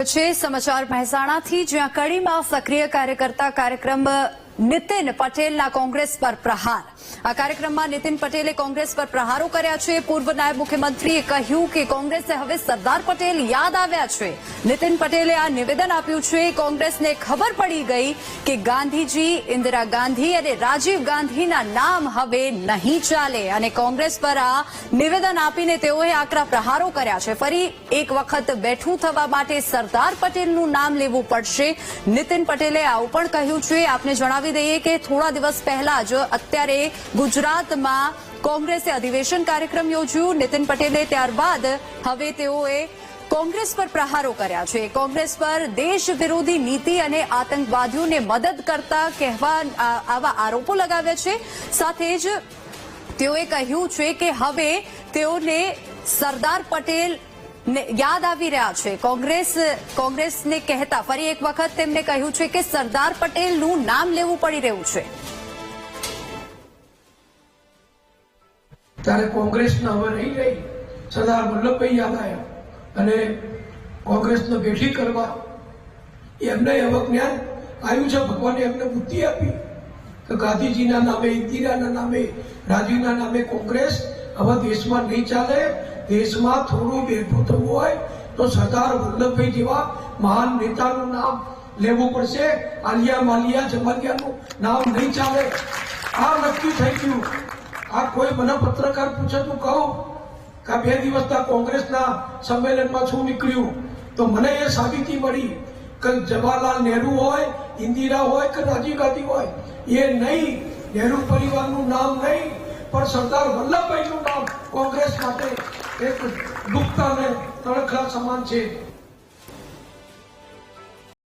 समाचार મહેસાણાથી જ્યાં કડીમાં સક્રિય કાર્યકર્તા કાર્યક્રમ નીતિન પટેલના કોંગ્રેસ પર પ્રહાર। આ કાર્યક્રમમાં નીતિન પટેલે કોંગ્રેસ પર પ્રહારો કર્યા છે। પૂર્વ નાયબ મુખ્યમંત્રીએ કહ્યું કે કોંગ્રેસે હવે સરદાર પટેલ યાદ આવ્યા છે। નીતિન પટેલે આ નિવેદન આપ્યું છે। કોંગ્રેસને ખબર પડી ગઈ કે ગાંધીજી, ઇન્દિરા ગાંધી અને રાજીવ ગાંધીના નામ હવે નહીં ચાલે અને કોંગ્રેસ પર આ નિવેદન આપીને તેઓએ આકરા પ્રહારો કર્યા છે। ફરી એક વખત બેઠું થવા માટે સરદાર પટેલનું નામ લેવું પડશે। નીતિન પટેલે આવું પણ કહ્યું છે। આપને જણાવી દઈએ કે થોડા દિવસ પહેલા જ અત્યારે ગુજરાતમાં કોંગ્રેસે અધિવેશન કાર્યક્રમ યોજ્યું। નીતિન પટેલે ત્યારબાદ હવે તેઓએ કોંગ્રેસ પર પ્રહારો કર્યા છે। કોંગ્રેસ પર દેશ વિરોધી નીતિ અને આતંકવાદીઓને મદદ કરતા કહેવા આવા આરોપો લગાવ્યા છે। સાથે જ તેઓએ કહ્યું છે કે હવે તેઓને સરદાર પટેલ યાદ આવી રહ્યા છે। કોંગ્રેસને કહેતા ફરી એક વખત તેમને કહ્યું છે કે સરદાર પટેલનું નામ લેવું પડી રહ્યું છે। ત્યારે કોંગ્રેસના હવે રહી ગઈ સરદાર વલ્લભભાઈ યાદ આવ્યા અને કોંગ્રેસને બેઠી કરવા એમને હવે જ્ઞાન આવ્યું છે। ભગવાને એમને બુદ્ધિ આપી કે ગાંધીજીના નામે, ઇન્દિરાના નામે, રાજીવના નામે કોંગ્રેસ હવે દેશમાં નહીં ચાલે। દેશમાં થોડું બેઠું થવું હોય તો સરદાર વલ્લભભાઈ જેવા મહાન નેતાનું નામ લેવું પડશે। આલિયા માલિયા જમાલિયાનું નામ નહીં ચાલે। આ નક્કી થઈ ગયું। આ કોઈ મને પત્રકાર પૂછે તો કહું કે 2 દિવસના કોંગ્રેસના સંમેલનમાં શું નીકળ્યું તો મને એ સાબિતી મળી કે જવાહરલાલ નહેરુ હોય, ઇન્દિરા હોય કે રાજીવ ગાંધી હોય એ નહીં, નહેરુ પરિવારનું નામ નહીં પણ સરદાર વલ્લભભાઈનું નામ કોંગ્રેસ માટે એક દુઃખતા અને તણખલા સમાન છે।